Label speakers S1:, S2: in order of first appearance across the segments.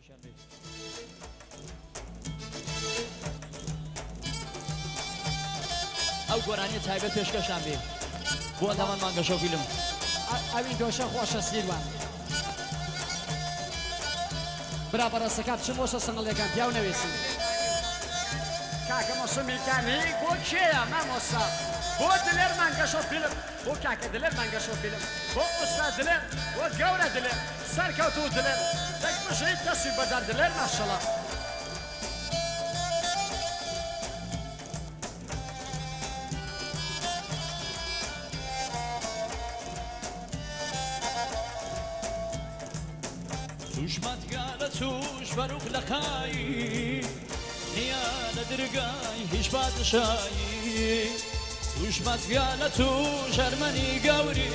S1: ئەو گۆرانی تایبەت پێشکەشان بێ بۆ ئەندامان مانگەشە و فیلم
S2: ئەوی دۆشە خۆشە سیروان برا بەڕێستەکە بچم بۆشە سەنگڵیەکان پیا و نەوێسن
S3: کاکە مۆسمیکانی بۆ کێیە مامۆستا بۆ دلێر مانگەشە و فیلم بۆ کاکە دلێر مانگەشە و فیلم بۆ ئوستا دلێر بۆ گەورە دلێر سەرکەوتوو دلێر دەک بژەی دەستی بەدار دلێر ماشەڵڵا
S1: توشمەت گالە توش بەروخ لە خایی نیا لە درگای هیچ پادشایی توشمەت گالە توش هەرمەنی گەوری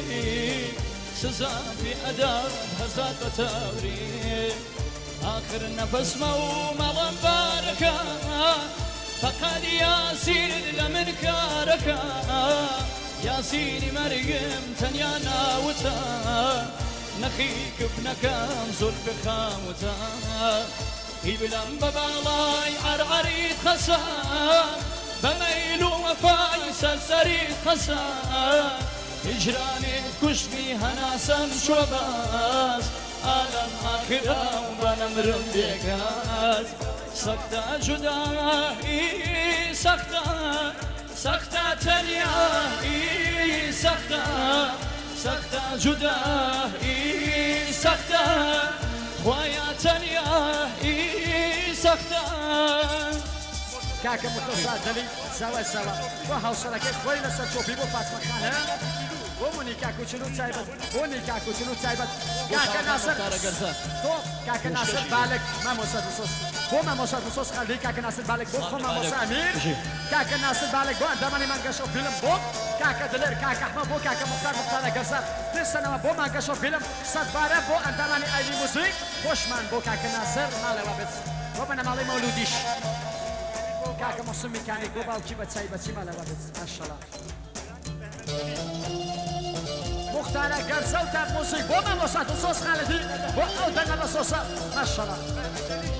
S1: سزان پێ ئەدات هەزات بە تاوری آخر نەفەسمە و مەڵەم بارەکە فەقەت یاسین لە من کارەکە یاسینی مەرگم تەنیا ناوتە نەخی کفنەکەم زۆر بخاوتە هی بلەم بە باڵای عەرعەریت خەسە بەمەیل و وەفای سەرسەریت خەسە هیجرانێت کوشتمی هەناسەم شۆ بەس ئالەم ئاخرا و بەنەمرم بێگات سەختە جودایی سەختە سەختە تەنیایی سەختە سەختە جودایی سەختە خوایە تەنیایی سەختە
S3: کاکە متۆسا دەلی زاوای زاوا بۆ هاوسەرەکەی خۆی لەسەر چۆپی بۆ فاتمەخانە بۆ مونی کاکوچن و تایبەت بۆ نی کاکوچن و تایبەت کاکە ناسەر تۆ کاکە ناسەر بالێک مامۆستا دوسۆس بۆ مامۆستا دوسۆس خەڵی کاکە ناسەر بالێک بۆ خۆ مامۆستا ئەمیر کاکە ناسەر بالێک بۆ ئەندامانی مانگەشە و فیلم بۆ کاکە دلێر کاکە ئەحمەد بۆ کاکە موختار موختارە گەرزار دێستەنەوە بۆ مانگەشە و فیلم سەدبارە بۆ ئەندامانی ئایلی موزیک خۆشمان بۆ کاکە ناسەر ماڵەوە بێت بۆ بەنەماڵی مەولودیش کاکە مۆسمیکانی بۆ باوکی بە چایبەتی ماڵەوە بێت ماشەڵڵا مختارە گەرزە و تاپ موسیق بۆ مامۆستا دوسۆس خالدی بۆ ئەو دەنگە لە سۆسە ماشەڵڵا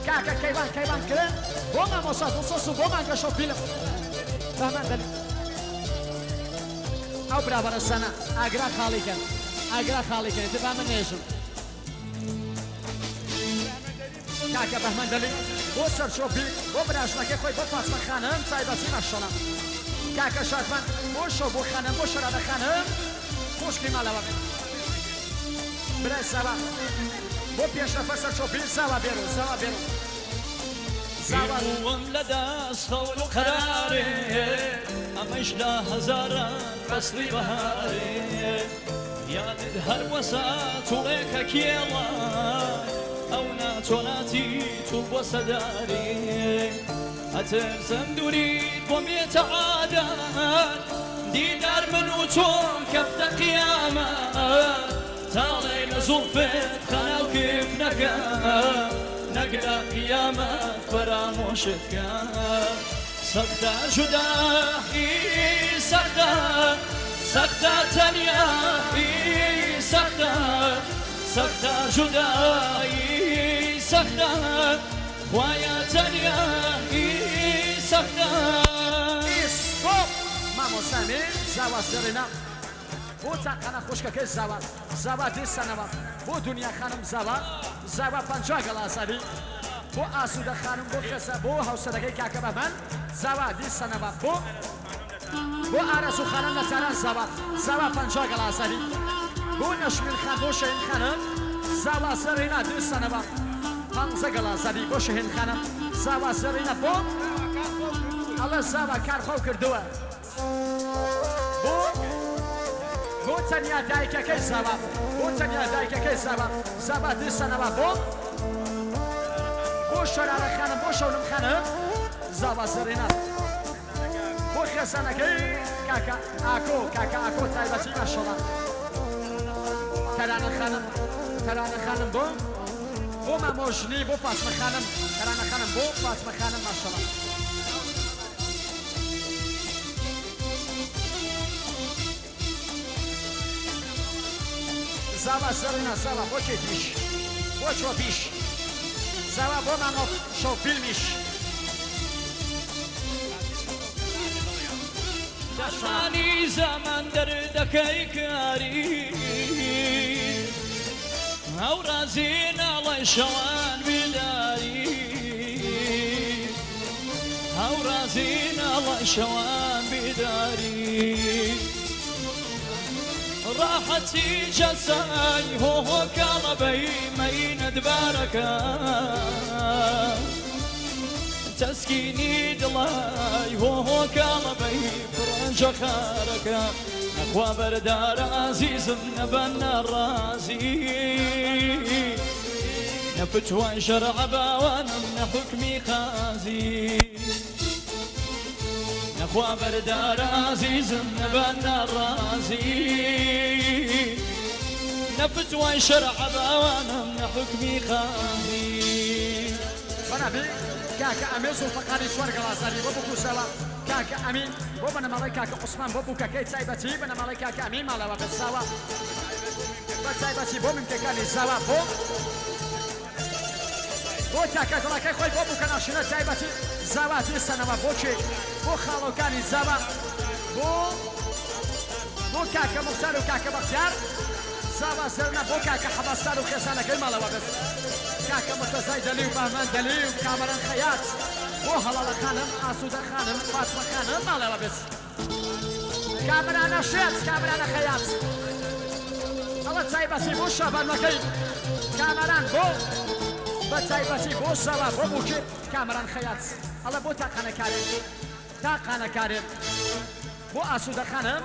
S3: کاکە کەیوان کرێن بۆ مامۆستا دوسۆس و بۆ مانگەشە و فیلم بەمان دەلی ئەو برابەرەسەنە ئاگرا خاڵیکەن ئاگرا خاڵیکەن تر بامە نێژم کاکە بەهمەن دەلی بۆ سەرچۆپی بۆ براشنەکەی خۆی بۆ فاتمەخانەم تایبەتی ماشەڵڵا کاکە شادمان بۆ شەو بۆ خانەم بۆ شەرادەخانەم خوشکی ماڵەوە بێت برای زاوا بۆ پێشەفە سەرچۆپی زاوا بێرو زاوا بێرو
S1: زاوەم لە دەست خەول و قەرارێ ئەمەش لە هەزاران فەسڵی بەهارێ یادت هەر وەسە توڵێکە کێڵە ئەو ناچۆناتی تو بۆ سەدارێ ئەترسم دووریت بۆ بێتە عادەت دیدار من و چۆن کەفتە قیامەت تاڵێ لە زوڵفت خەنە و کفنەکە نەگرە قیامەت فەرامۆشت کە سەختە جودایی سەختە سەختە تەنیایی سەختە سەختە جودایی سەختە خوایە تەنیایی سەختە
S3: مامۆستا زاوا سەرێنە بۆ چاقانە خوشکەکەی زاوا زاوا دیسەنەوە بۆ دنیا خانم زاوا زاوا پەنجا گەڵاسەری بۆ ئاسوودە خانم بۆ خێسە بۆ هاوسەرەکەی کاکە بەمەن زاوا دیسەنەوە بۆ ئارەسو خانم لە تاران زاوا پەنجا گەڵاسەری بۆ نەشمیل خان بۆ شەهین خانم زاوا سەرێنە دیسەنەوە پەنجە گەڵاسەری بۆ شەهین خانم زاوا سەرێنە بۆ ئەڵە زاوا کارخۆ کردووە بۆ تەنیا دایکەکەی زاوا بۆ تەنیا دایکەکەی زاوا دیسەنەوە بۆ شەرارە خانم بۆ شەونم خانم زاوا سەرێنە بۆ خێزانەکەی کاکە ئاکۆ تایبەتی ماشەڵڵا تەرانە خانم بۆ مامۆژنی بۆ فاتمە خانم تەرانە خانم بۆ فاتمە خانم ماشەڵڵا زاوا سەرێنە زاوا بۆ کێتیش بۆ چۆپیش زاوا بۆ مامۆ شەو فیلمیش
S1: دەشانی زەمان دەردەکەی کاری هەورازی ناڵی شەوان بیداری هەورازی ناڵی شەوان بیداری ڕاحەتی جەسای هۆ کاڵەبەی مەینە دبارەکە تەسکینی دڵای هۆ کاڵەبەی پڕەنجە خارەکە نەخوا بەردارە ئازیزم نەبەن نەڕازی نەفتوای شەرع باوانم نەحوکمی قازی نەخوا بەردارە ئازیزم نەبەن نەڕازی نەفتوای شەرع باوانم نەحوکمی قازی
S3: بەنابێ کاکە ئەمێ زوڵفەقانی چوار گەڵازانی بۆ بکوسەوە کاکە ئەمین بۆ بەنەماڵی کاکە عوسمان بۆ بووکەکەی تایبەتی بەنەماڵی کاکە ئەمین ماڵەوە بەساوە بە تایبەتی بۆ ممکەکانی زاوا بۆ تاکە دڵەکەی خۆی بۆ بووکە ناشرە تایبەتی زاوا دێسەنەوە بۆچێ بۆ خاڵۆکانی زاوا بۆ کاکە موختار و کاکە بەختیار زاوا سەرنا بۆ کاکە حەبەستان و خێزانەکەی ماڵەوە بێت کاکە متەزای دەلی و بامان دەلی و کامەران خەیات بۆ هەڵاڵە خانم ئاسوودە خانم فاتمە خانم ماڵەوە بێت کامەرانە شێت کامەرانە خەیات ئەوە تایبەتی بۆ شەبانمەکەی کامەران بۆ بە تایبەتی بۆ زاوا بۆ بووکێ کامەران خەیات ئەڵە بۆ تاقانەکارێت بۆ ئاسوودە خانم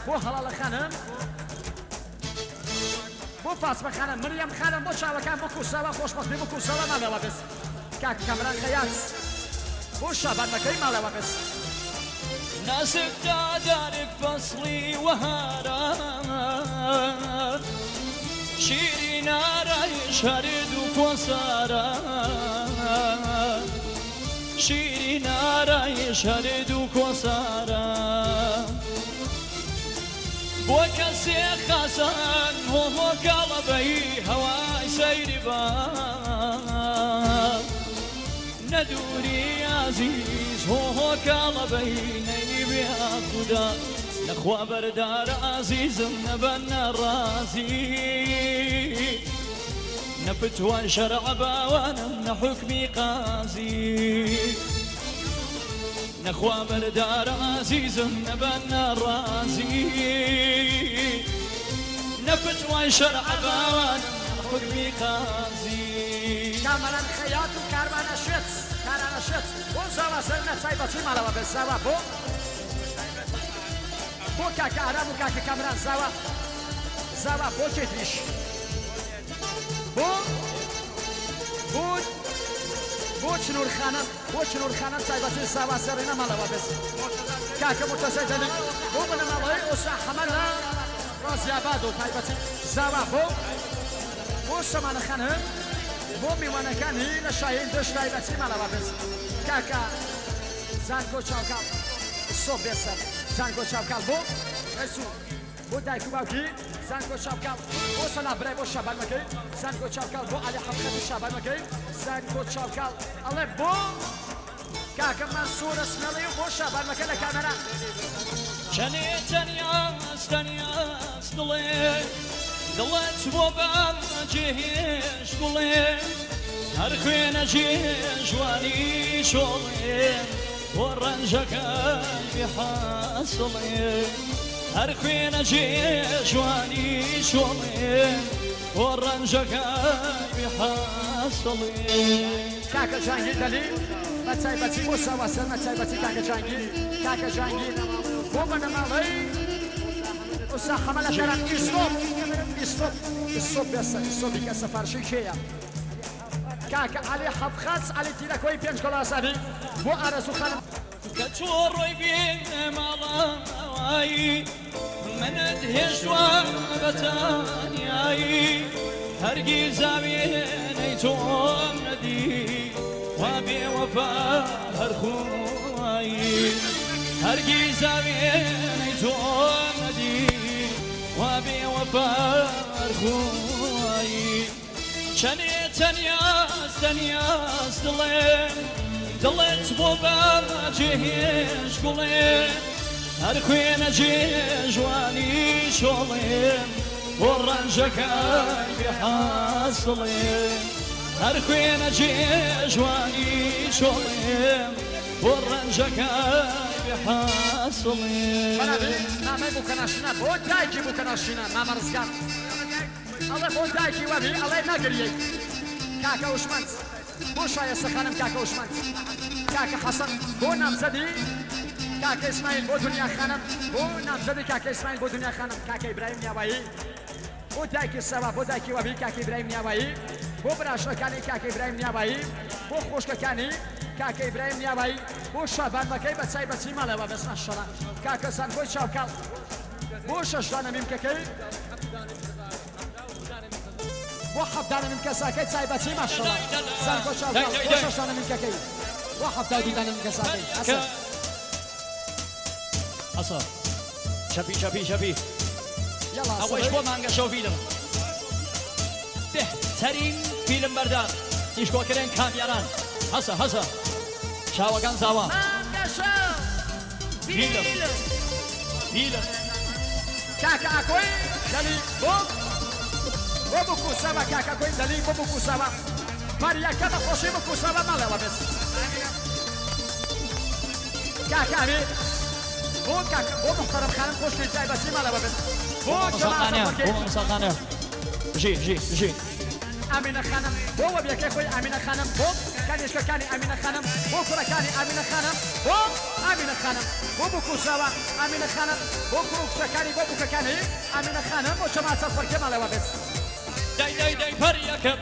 S3: بۆ هەڵاڵە خانم بۆ فاتمە خانم مریەم خانم بۆ چاوەکان بۆ کوسەوە خۆشبەختی بۆ کوسەوە ماڵەوە بێت کاک کامەران خەیات بۆ شەبانمەکەی ماڵەوە بێت
S1: ناسك دارك فصلي وهارا شيري نارا يشهرد وكوسارا شيري نارا يشهرد وكوسارا بوكسي خسان هو قلبي هواي سيري بار ندوري عزيز هو قلبي نيبي خدا نخوا بردار عزيزم نبن رازي نفتوى شرع باوانم نحكمي قازي نخوا بردار عزيزم نبن رازي نفتوى شرع باوانم نحكمي قازي
S3: کامەران خەیات و کارمانە شێت کارانە شێت بۆ زاوا سەرنە تایبەتی ماڵەوە بێت زاوا بۆ کاکە ئارام و کاکە کامەران زاوا بۆ کێتریش بۆ چنوورخانە تایبەتی زاوا سەرێنە ماڵەوە بێت کاکە متەزای دەلی بۆ بنەماڵەوەی ئۆسا حەمەلە ڕازیاباد و تایبەتی زاوا بۆ سەمانە خانم بۆ میوانەکانی لە شاهین دەشت تایبەتی ماڵەوە بێت کاکە زانکۆ چاوکاڵ سۆ بێسەر زانکۆ چاوکاڵ بۆ ڕێسوو بۆ دایک و باوکی زانکۆ چاوکاڵ بۆ سەلابرای بۆ شابانمەکەی زانکۆ چاوکاڵ بۆ عەلی حەمخەت و شابانمەکەی زانکۆ چاوکاڵ ئەڵێ بۆ کاکە مەنسوور ئەسمەڵی و بۆ شابانمەکە لە کامەرە
S1: چەنێ تەنیاس دڵێ دڵێت بۆ بام جێهێش بڵێ هەر خوێنە جێژوانی شۆڵێ بۆ ڕەنجەکان بحاسڵێ هەر خوێنە جێژوانی شۆڵێ بۆ ڕەنجەکان بحاسڵێ
S3: کاکە جانگی دەلی بە تایبەتی بۆ ساوا سەرمە تایبەتی کاکە جانگی بۆ بەنەماڵەی ئۆستا حەمەلە شەران ئیسۆپ بێسە ئیسۆپی کە سەفارشی کێیە کاکە عەلی حەبخەت عەلی تیرەکۆی پێنج کۆڵاسانی بۆ ئارەزوو خانم
S1: کە تۆ ڕۆی بێنە ماڵەوایی منت هێشتوە بەتانیایی هەرگیز زاوێنەی تۆم نەدی وا بێوەفا هەرخوایی هەرگیز زاوێنەی تۆم نەدی وا بێوەفا هەرخوایی چنێ تەنیاز تەنیاز دڵێت بۆ بەجێهێش گوڵێ هەر خوێنە جێژوانی شۆڵێم بۆ ڕەنجەکەی بێحاسڵێ هەر خوێنە جێژوانی شۆڵێم بۆ ڕەنجەکەی بێحاسڵێ
S3: نامەی بووکەناشینە بۆ دایکی بووکەناشینە مامە ڕزگار ئەڵێ بۆ دایکی وەبی ئەڵێ نەگریەی کاکە وشمەند بۆ شایەستە خانم کاکە وشمەند کاکە حەسەن بۆ نامزەدی کاکە ئیسماعیل بۆ دنیا خانم بۆ نامزەدی کاکە ئیسماعیل بۆ دنیا خانم کاکە ئیبراهیم نیاوایی بۆ دایکی سەوا بۆ دایکی وەبی کاکە ئیبراهیم نیاوایی بۆ براشەکانی کاکە ئیبراهیم نیاوایی بۆ خۆشکەکانی کاکە ئیبراهیم نیاوایی بۆ شابانمەکەی بە چای بەچی ماڵەوە بەسمە شەڵا کاکە سانکۆی چاوکاڵ بۆ شەشدانە میمکەکەی بۆ حەفدانە میمکەساکەی چای بەچی ماشەڵا سانکۆ چاوکاڵ بۆ شەشدانە میمکەکەی بۆ حەفدا و دوودانە میمکەساکەی
S1: ئەسە چەپی ئەوەش بۆ مانگە شەو فیلم بهترین فیلم بەردار تیشکۆکردن کامیاران هەسە چاوەکان زاوا فیلم
S3: کاکە ئاکۆی دەلی بۆ بکوسەوە کاکە ئاکۆی دەلی بۆ بکوسەوە ماریەکە بە خۆشی بکوسەوە ماڵەوە بێت کاکە ئەوێ بۆ محتەرەم خانم خۆشکی تایبەتی ماڵەوە بێت بۆ
S1: مساقانە ژی
S3: ئامینە خانم بۆ وەبیەکەی خۆی ئامینە خانم بۆ کانیشکەکانی ئامینە خانم بۆ کوڕەکانی ئامینە خانم بۆ ئامینە خانم بۆ بکوسەوە ئامینە خانم بۆ کوڕکوچەکانی بۆ بووکەکانی ئامینە خانم بۆ چەماسە فەرکە ماڵەوە بێت
S1: دای پەریەکە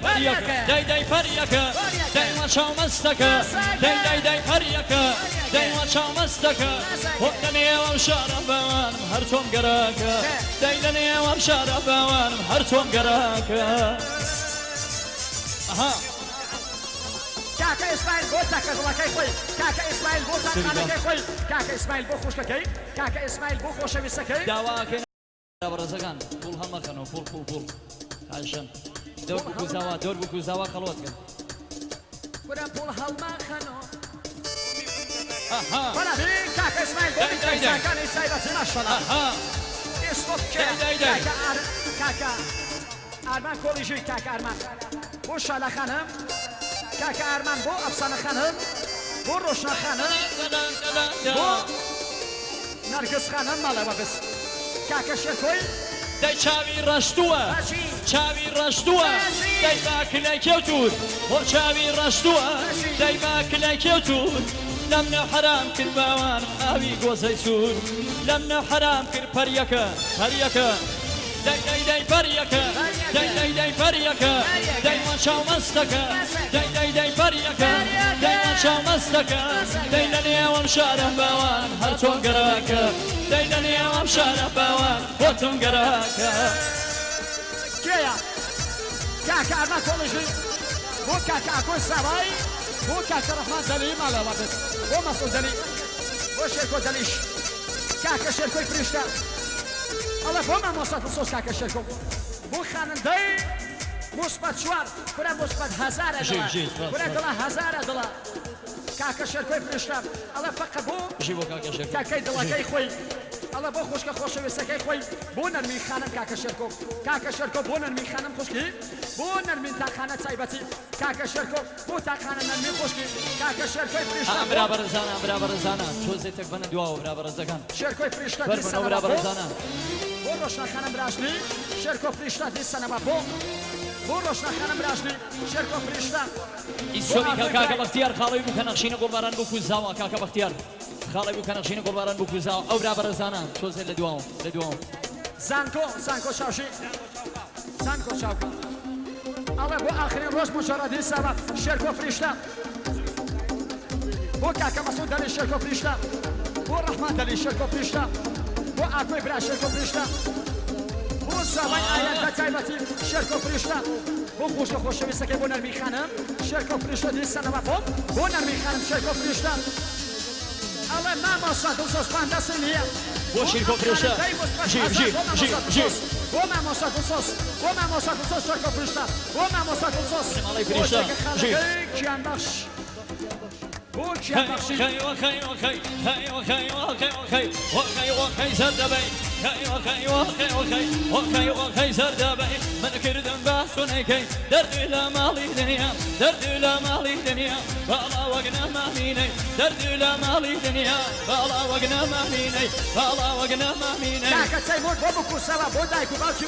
S1: دای پەریەکە دایوە چاومەستەکە دای پەریەکە دایوە چاومەستەکە بۆ لە نێوەم شارە باوانم هەر تۆم گەراکە دای لە نێوەم شارە باوانم هەر تۆم گەراکە
S3: کاکە ئیسماعیل بۆ تاکە دڵەکەی خۆی کاکە ئیسماعیل بۆ تاقانەکەی خۆی کاکە ئیسماعیل بۆ خوشکەکەی کاکە ئیسماعیل بۆ خۆشەویستەکەی
S1: داواکەی بەڕێزەکان پوڵ هەمەکەنەوە پوڵ عشان دور بکوزاوا خەڵوەتکە
S3: برا پوڵ هەڵماخەنەوە بەڵێ کاکە ئیسماعیل بۆ میکەساکانی تایبەتی ماشەڵا کاکە ئارمان کۆڵیژووی کاکە ئارمان بۆ شالە خانم کاکە ئارمان بۆ ئەفسانە خانم بۆ ڕۆشنە خانم بۆ نەرگس خانم ماڵەوە بس کاکە شێرکۆی
S1: دای چاوی ڕەشتووە دای باکلای کێوتوت بۆ چاوی ڕەشتووە دای باکلای کێوتوت لەم نەو حرام کرد باوانم ئاوی گۆزەی سوود لەم نەو حرام کرد پەریەکە دای پەریەکە دای پەریەکە دایوە چاومەستەکە دای پەریەکە دایوە چاومەستەکە دای لە نێوەم شارە باوان هەر تۆم گەراکە دای لە نێوەم شارە باوان بۆ تۆم گەراکە
S3: کێیە کاکە ئارمان کۆڵیژووی بۆ کاکە ئاکۆی ساوای بۆ کاکە ڕەحمان دەلی ماڵەوە بس بۆ مەسوود دەلی بۆ شێرکۆ دەلیش کاکە شێرکۆی فریشتە ئەڵێ بۆ مامۆستا سۆس کاکە شێرکۆ بۆ خانندەی موسبەت چوار کورە موسبەت هەزارە دڵە کورە دڵە هەزارە دڵە کاکە شێرکۆی فریشتە ئەڵێ فەقە بۆ کاکەی دڵەکەی خۆی ئەڵێ بۆ خوشکە خۆشەویستەکەی خۆی بۆ نەرمین خانم کاکە شێرکۆ بۆ نەرمین خانم خوشکی بۆ نەرمین تاقانە تایبەتی کاکە شێرکۆ بۆ تاقانە نەرمین خوشکی کاکە شێرکۆی فریشتە
S1: برابەرزانە تۆزێتێک بەنە دواوە برابەرزەکان
S3: شێرکۆی فریشتە
S1: برابەرزانە
S3: بۆ ڕۆشنە خانم براشنی شێرکۆ فریشتە دیسەنەوە بۆ ڕۆشنە خانم براشنی شێرکۆ فریشتە
S1: ئیسۆمی کاکە بەختیار خاڵی بوو کە نەخشینە گوڵباران بوو کوزاوە کاکە بەختیار خاڵی بوو کە نەخشینە گوڵباران بوو کوزاوە ئەو برابەرزانە تۆزێت لە دواوە
S3: زانکۆ چاوشی زانکۆ چاوکە ئەڵێ بۆ ئاخرین ڕۆژ مجەڕە دیسەوە شێرکۆ فریشتە بۆ کاکە مەسوود دەلی شێرکۆ فریشتە بۆ ڕەحمان دەلی شێرکۆ فریشتە بۆ ئاکۆی برا شێرکۆ فریشتە بۆ ساوای ئاەتە تایبەتی شێرکۆ فریشتە بۆ خوشکە خۆشەویستەکەی بۆ نەرمی خانم شێرکۆ فریشتە دیسەنەوە بۆ نەرمی خانم شێرکۆ فریشتە ئەڵێ مامۆستا 250 نییە
S1: بۆ شێرکۆ فریشتە
S3: Oma moça com sos. Oma moça com sos çok opuşta. Oma moça com sos.
S1: Malay Pirişta. Jip.
S3: Ki yandaş. Bu ki yandaş.
S1: خي وخي وخي خي وخي وخي وخي وخي وخي زردبي خي وخي وخي وخي وخي وخي زردبي من كردم بحثنيكي درد لا مالي دنيا درد لا مالي دنيا بالا وقنا مهميني درد لا مالي دنيا بالا وقنا مهميني بالا وقنا مهميني
S3: Kaka çay mor bobu kusala bodai ku balki